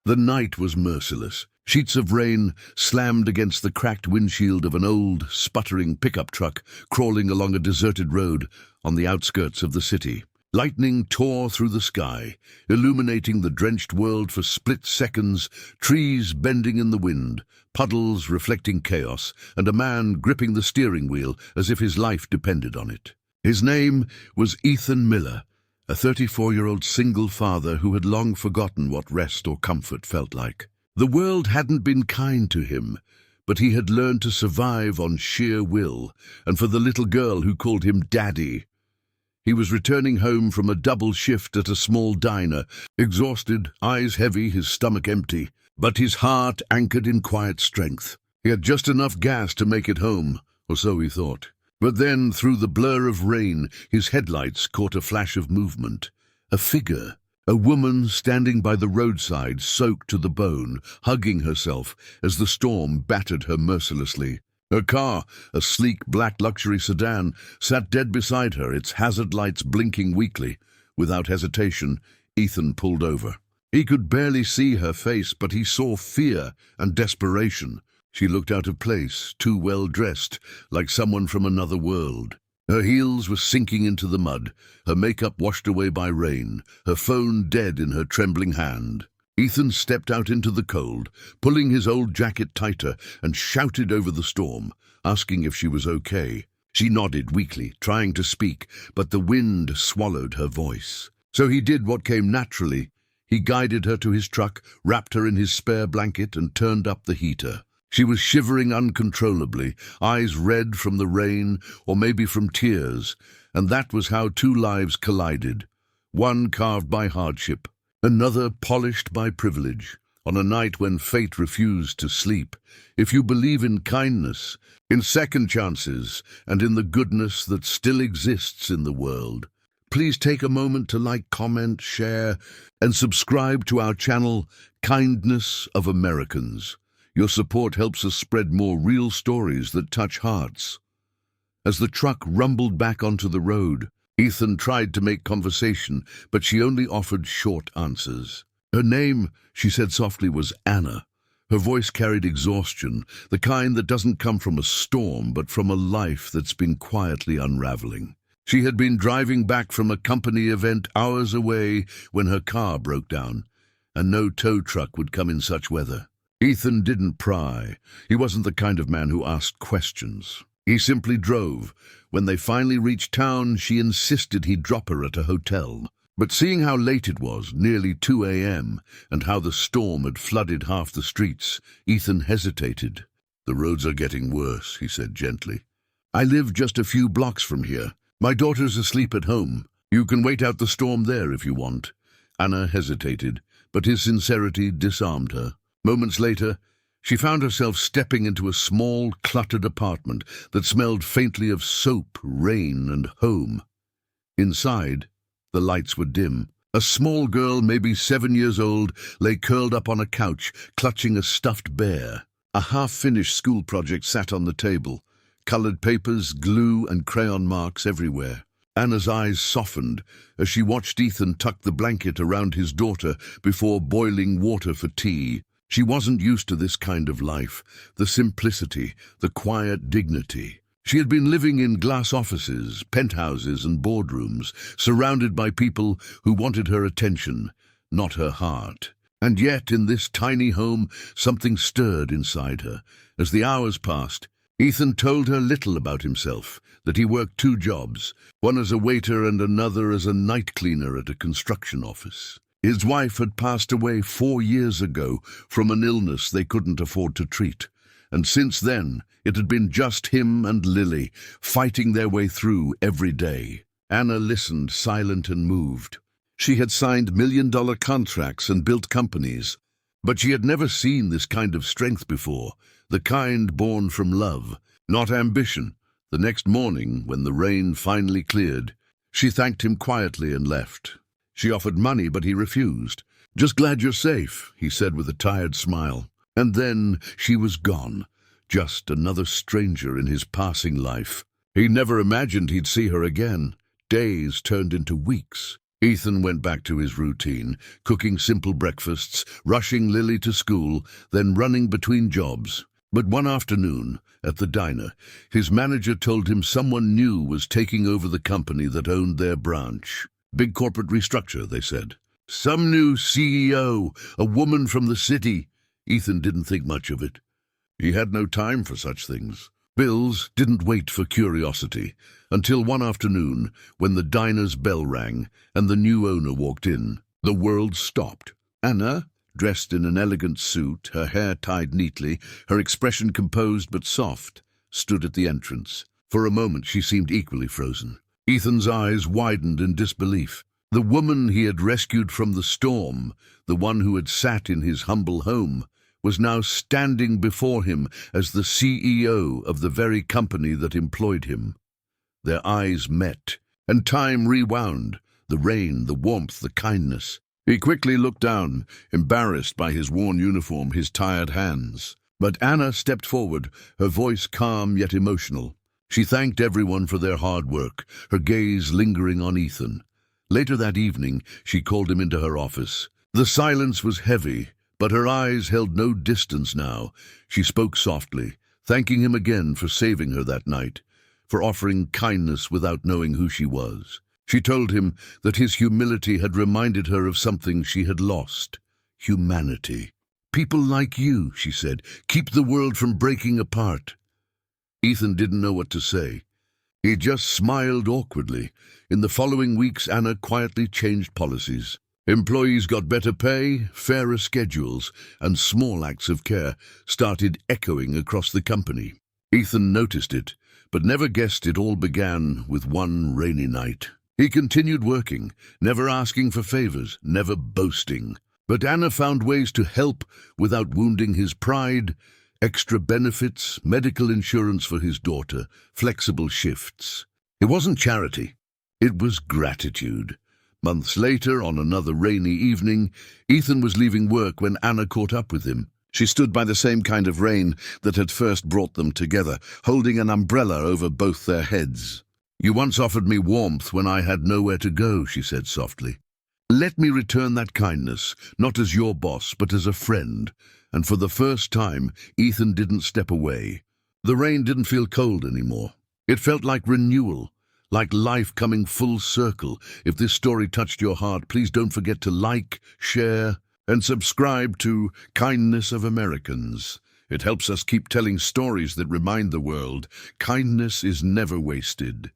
The night was merciless. Sheets of rain slammed against the cracked windshield of an old, sputtering pickup truck crawling along a deserted road on the outskirts of the city. Lightning tore through the sky, illuminating the drenched world for split seconds, trees bending in the wind, puddles reflecting chaos, and a man gripping the steering wheel as if his life depended on it. His name was Ethan Miller, a 34-year-old single father who had long forgotten what rest or comfort felt like. The world hadn't been kind to him, but he had learned to survive on sheer will, and for the little girl who called him Daddy. He was returning home from a double shift at a small diner, exhausted, eyes heavy, his stomach empty, but his heart anchored in quiet strength. He had just enough gas to make it home, or so he thought. But then, through the blur of rain, his headlights caught a flash of movement. A figure, a woman standing by the roadside, soaked to the bone, hugging herself as the storm battered her mercilessly. Her car, a sleek black luxury sedan, sat dead beside her, its hazard lights blinking weakly. Without hesitation, Ethan pulled over. He could barely see her face, but he saw fear and desperation. She looked out of place, too well dressed, like someone from another world. Her heels were sinking into the mud, her makeup washed away by rain, her phone dead in her trembling hand. Ethan stepped out into the cold, pulling his old jacket tighter, and shouted over the storm, asking if she was okay. She nodded weakly, trying to speak, but the wind swallowed her voice. So he did what came naturally. He guided her to his truck, wrapped her in his spare blanket, and turned up the heater. She was shivering uncontrollably, eyes red from the rain, or maybe from tears, and that was how two lives collided. One carved by hardship, another polished by privilege, on a night when fate refused to sleep. If you believe in kindness, in second chances, and in the goodness that still exists in the world, please take a moment to like, comment, share, and subscribe to our channel, Kindness of Americans. Your support helps us spread more real stories that touch hearts. As the truck rumbled back onto the road, Ethan tried to make conversation, but she only offered short answers. Her name, she said softly, was Anna. Her voice carried exhaustion, the kind that doesn't come from a storm, but from a life that's been quietly unraveling. She had been driving back from a company event hours away when her car broke down, and no tow truck would come in such weather. Ethan didn't pry. He wasn't the kind of man who asked questions. He simply drove. When they finally reached town, she insisted he drop her at a hotel. But seeing how late it was, nearly 2 a.m., and how the storm had flooded half the streets, Ethan hesitated. "The roads are getting worse," he said gently. "I live just a few blocks from here. My daughter's asleep at home. You can wait out the storm there if you want." Anna hesitated, but his sincerity disarmed her. Moments later, she found herself stepping into a small, cluttered apartment that smelled faintly of soap, rain, and home. Inside, the lights were dim. A small girl, maybe 7 years old, lay curled up on a couch, clutching a stuffed bear. A half-finished school project sat on the table, colored papers, glue, and crayon marks everywhere. Anna's eyes softened as she watched Ethan tuck the blanket around his daughter before boiling water for tea. She wasn't used to this kind of life, the simplicity, the quiet dignity. She had been living in glass offices, penthouses, and boardrooms, surrounded by people who wanted her attention, not her heart. And yet, in this tiny home, something stirred inside her. As the hours passed, Ethan told her little about himself, that he worked 2 jobs, one as a waiter and another as a night cleaner at a construction office. His wife had passed away 4 years ago from an illness they couldn't afford to treat, and since then it had been just him and Lily, fighting their way through every day. Anna listened, silent and moved. She had signed million-dollar contracts and built companies, but she had never seen this kind of strength before, the kind born from love, not ambition. The next morning, when the rain finally cleared, she thanked him quietly and left. She offered money, but he refused. "Just glad you're safe," he said with a tired smile. And then she was gone, just another stranger in his passing life. He never imagined he'd see her again. Days turned into weeks. Ethan went back to his routine, cooking simple breakfasts, rushing Lily to school, then running between jobs. But one afternoon, at the diner, his manager told him someone new was taking over the company that owned their branch. Big corporate restructure, they said. Some new CEO, a woman from the city. Ethan didn't think much of it. He had no time for such things. Bills didn't wait for curiosity, until one afternoon, when the diner's bell rang and the new owner walked in, the world stopped. Anna, dressed in an elegant suit, her hair tied neatly, her expression composed but soft, stood at the entrance. For a moment she seemed equally frozen. Ethan's eyes widened in disbelief. The woman he had rescued from the storm, the one who had sat in his humble home, was now standing before him as the CEO of the very company that employed him. Their eyes met, and time rewound, the rain, the warmth, the kindness. He quickly looked down, embarrassed by his worn uniform, his tired hands. But Anna stepped forward, her voice calm yet emotional. She thanked everyone for their hard work, her gaze lingering on Ethan. Later that evening, she called him into her office. The silence was heavy, but her eyes held no distance now. She spoke softly, thanking him again for saving her that night, for offering kindness without knowing who she was. She told him that his humility had reminded her of something she had lost: humanity. People like you, she said, keep the world from breaking apart. Ethan didn't know what to say. He just smiled awkwardly. In the following weeks, Anna quietly changed policies. Employees got better pay, fairer schedules, and small acts of care started echoing across the company. Ethan noticed it, but never guessed it all began with one rainy night. He continued working, never asking for favors, never boasting. But Anna found ways to help without wounding his pride: extra benefits, medical insurance for his daughter, flexible shifts. It wasn't charity, it was gratitude. Months later, on another rainy evening, Ethan was leaving work when Anna caught up with him. She stood by the same kind of rain that had first brought them together, holding an umbrella over both their heads. "You once offered me warmth when I had nowhere to go," she said softly. "Let me return that kindness, not as your boss, but as a friend." And for the first time, Ethan didn't step away. The rain didn't feel cold anymore. It felt like renewal, like life coming full circle. If this story touched your heart, please don't forget to like, share, and subscribe to Kindness of Americans. It helps us keep telling stories that remind the world kindness is never wasted.